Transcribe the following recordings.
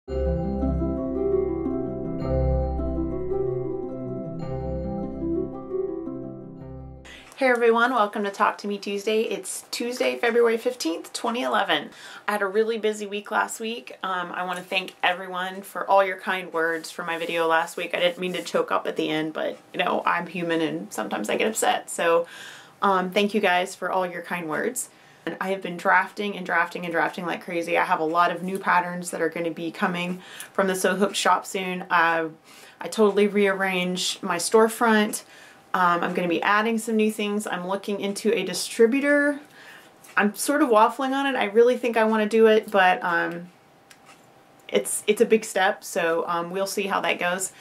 Hey everyone, welcome to Talk to Me Tuesday. It's Tuesday, February 15th, 2011. I had a really busy week last week. I want to thank everyone for all your kind words for my video last week. I didn't mean to choke up at the end, but you know, I'm human and sometimes I get upset. So thank you guys for all your kind words. And I have been drafting and drafting and drafting like crazy. I have a lot of new patterns that are going to be coming from the Sew Hooked shop soon. I totally rearranged my storefront. I'm going to be adding some new things. I'm looking into a distributor. I'm sort of waffling on it. I really think I want to do it, but it's a big step, so we'll see how that goes.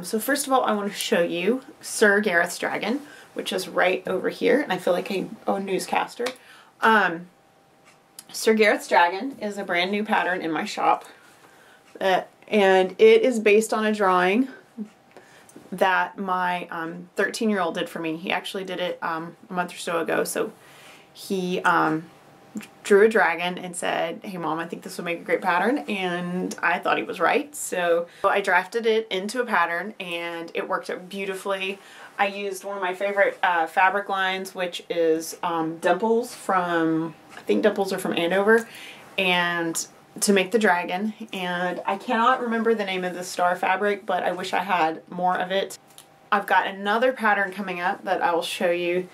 So first of all, I want to show you Sir Gareth's Dragon, which is right over here, and I feel like a newscaster. Sir Gareth's Dragon is a brand new pattern in my shop, and it is based on a drawing that my 13-year-old did for me. He actually did it a month or so ago. So he drew a dragon and said, "Hey Mom, I think this would make a great pattern," and I thought he was right. So I drafted it into a pattern and it worked out beautifully. I used one of my favorite fabric lines, which is Dimples from, I think Dimples are from Andover, and to make the dragon, and I cannot remember the name of the star fabric, but I wish I had more of it. I've got another pattern coming up that I will show you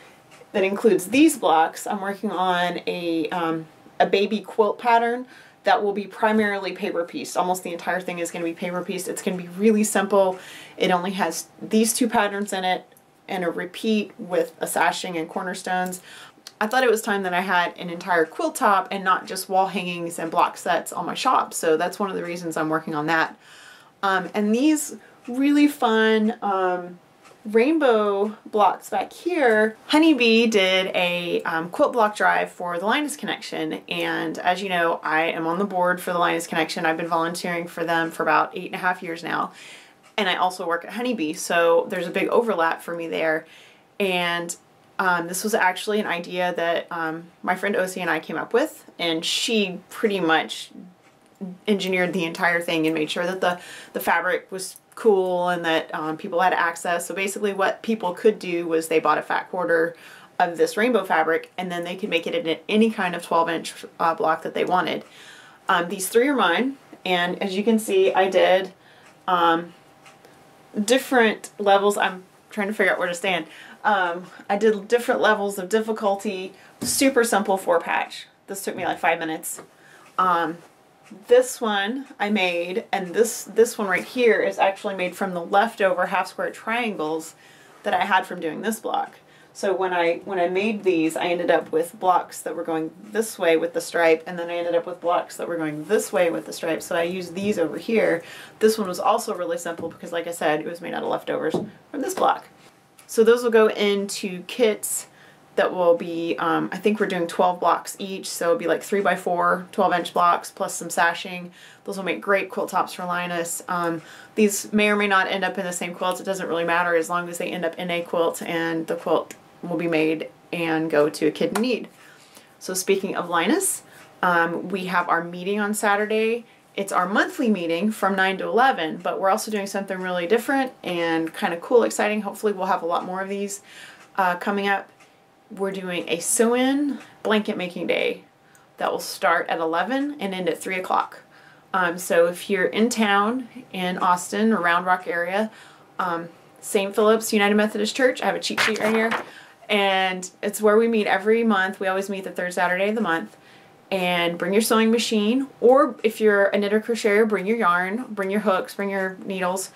that includes these blocks. I'm working on a baby quilt pattern that will be primarily paper pieced. Almost the entire thing is going to be paper pieced. It's going to be really simple. It only has these two patterns in it and a repeat with a sashing and cornerstones. I thought it was time that I had an entire quilt top and not just wall hangings and block sets on my shop. So that's one of the reasons I'm working on that. And these really fun rainbow blocks back here, Honeybee did a quilt block drive for the Linus Connection. And as you know, I am on the board for the Linus Connection. I've been volunteering for them for about 8.5 years now. And I also work at Honeybee, so there's a big overlap for me there. And this was actually an idea that my friend Osi and I came up with, and she pretty much engineered the entire thing and made sure that the fabric was cool and that people had access. So basically what people could do was they bought a fat quarter of this rainbow fabric and then they could make it in any kind of 12-inch block that they wanted. These three are mine, and as you can see, I did different levels. I'm trying to figure out where to stand. I did different levels of difficulty. Super simple 4-patch. This took me like 5 minutes. This one I made, and this one right here is actually made from the leftover half-square triangles that I had from doing this block. So when I made these, I ended up with blocks that were going this way with the stripe, and then I ended up with blocks that were going this way with the stripe. So I used these over here. This one was also really simple because, like I said, it was made out of leftovers from this block. So those will go into kits that will be, I think we're doing 12 blocks each, so it'll be like 3x4 12-inch blocks plus some sashing. Those will make great quilt tops for Linus. These may or may not end up in the same quilt. It doesn't really matter as long as they end up in a quilt, and the quilt will be made and go to a kid in need. So speaking of Linus, we have our meeting on Saturday. It's our monthly meeting from 9 to 11, but we're also doing something really different and kind of cool, exciting. Hopefully we'll have a lot more of these coming up. We're doing a sew-in blanket making day that will start at 11 and end at 3 o'clock. So if you're in town in Austin or Round Rock area, St. Philip's United Methodist Church, I have a cheat sheet right here, and it's where we meet every month. We always meet the third Saturday of the month. And bring your sewing machine, or if you're a knitter crocheter, bring your yarn, bring your hooks, bring your needles.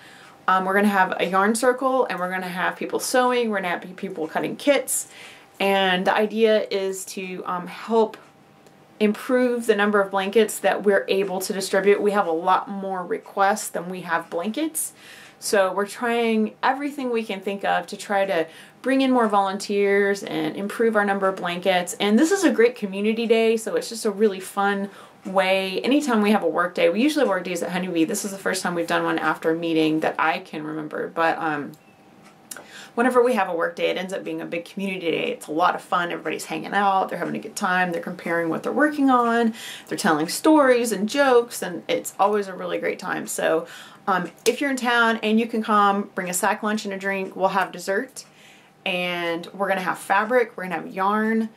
We're going to have a yarn circle, and we're going to have people sewing, we're going to have people cutting kits, and the idea is to help improve the number of blankets that we're able to distribute. We have a lot more requests than we have blankets. So we're trying everything we can think of to try to bring in more volunteers and improve our number of blankets. And this is a great community day, so it's just a really fun way. Anytime we have a work day, we usually work days at Honeybee. This is the first time we've done one after a meeting that I can remember. But whenever we have a work day, it ends up being a big community day. It's a lot of fun. Everybody's hanging out. They're having a good time. They're comparing what they're working on. They're telling stories and jokes, and it's always a really great time. So if you're in town and you can come, bring a sack lunch and a drink. We'll have dessert, and we're going to have fabric. We're going to have yarn.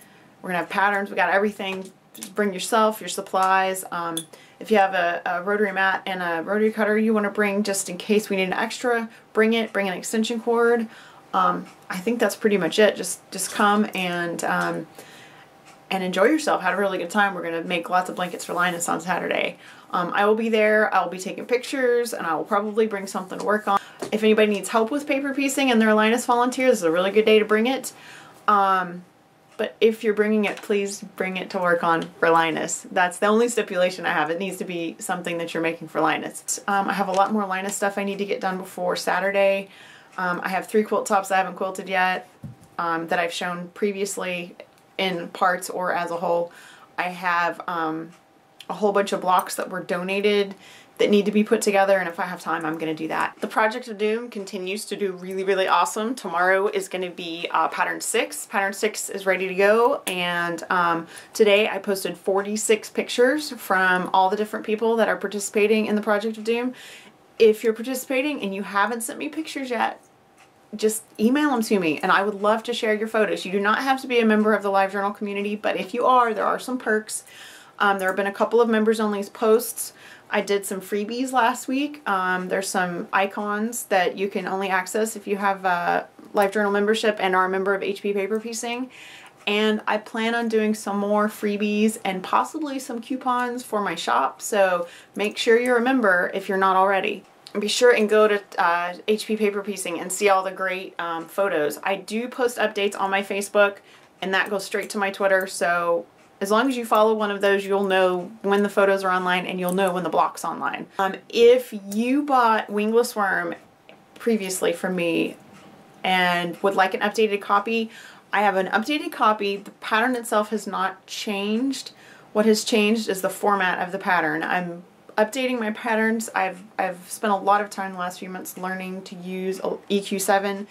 We're going to have patterns. We got everything. Just bring yourself, your supplies. If you have a rotary mat and a rotary cutter you want to bring just in case we need an extra, bring it. Bring an extension cord. I think that's pretty much it. Just come and enjoy yourself. Have a really good time. We're going to make lots of blankets for Linus on Saturday. I will be there. I'll be taking pictures, and I will probably bring something to work on. If anybody needs help with paper piecing and they're a Linus volunteer, this is a really good day to bring it. But if you're bringing it, please bring it to work on for Linus. That's the only stipulation I have. It needs to be something that you're making for Linus. I have a lot more Linus stuff I need to get done before Saturday. I have 3 quilt tops I haven't quilted yet that I've shown previously in parts or as a whole. I have a whole bunch of blocks that were donated that need to be put together, and if I have time, I'm going to do that. The Project of Doom continues to do really, really awesome. Tomorrow is going to be pattern 6. Pattern 6 is ready to go, and today I posted 46 pictures from all the different people that are participating in the Project of Doom. If you're participating and you haven't sent me pictures yet, just email them to me, and I would love to share your photos. You do not have to be a member of the LiveJournal community, but if you are, there are some perks. There have been a couple of members-only posts. I did some freebies last week. There's some icons that you can only access if you have a LiveJournal membership and are a member of HP Paper Piecing. And I plan on doing some more freebies and possibly some coupons for my shop. So make sure you're a member if you're not already. And be sure and go to HP Paper Piecing and see all the great photos. I do post updates on my Facebook, and that goes straight to my Twitter. So as long as you follow one of those, you'll know when the photos are online, and you'll know when the block's online. If you bought Wingless Worm previously from me and would like an updated copy, I have an updated copy. The pattern itself has not changed. What has changed is the format of the pattern. I'm updating my patterns. I've spent a lot of time the last few months learning to use EQ7,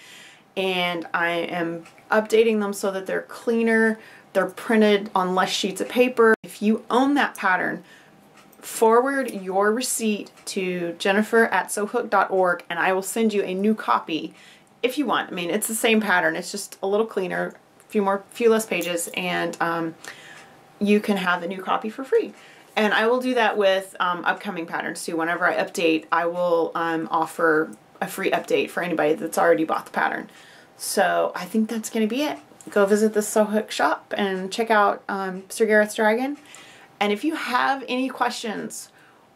and I am updating them so that they're cleaner. They're printed on less sheets of paper. If you own that pattern, forward your receipt to jennifer@sewhook.org, and I will send you a new copy if you want. I mean, it's the same pattern. It's just a little cleaner, few less pages, and you can have the new copy for free. And I will do that with upcoming patterns too. Whenever I update, I will offer a free update for anybody that's already bought the pattern. So I think that's going to be it. Go visit the Sewhook shop and check out Sir Gareth's Dragon. And if you have any questions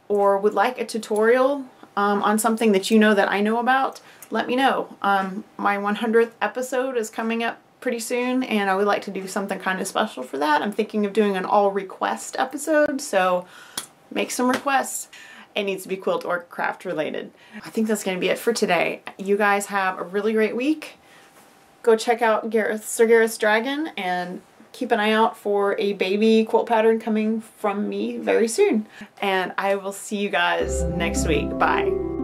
or would like a tutorial on something that you know that I know about, let me know. My 100th episode is coming up pretty soon, and I would like to do something kind of special for that. I'm thinking of doing an all request episode, so make some requests. It needs to be quilt or craft related. I think that's going to be it for today. You guys have a really great week. Go check out Sir Gareth's Dragon, and keep an eye out for a baby quilt pattern coming from me very soon. And I will see you guys next week. Bye.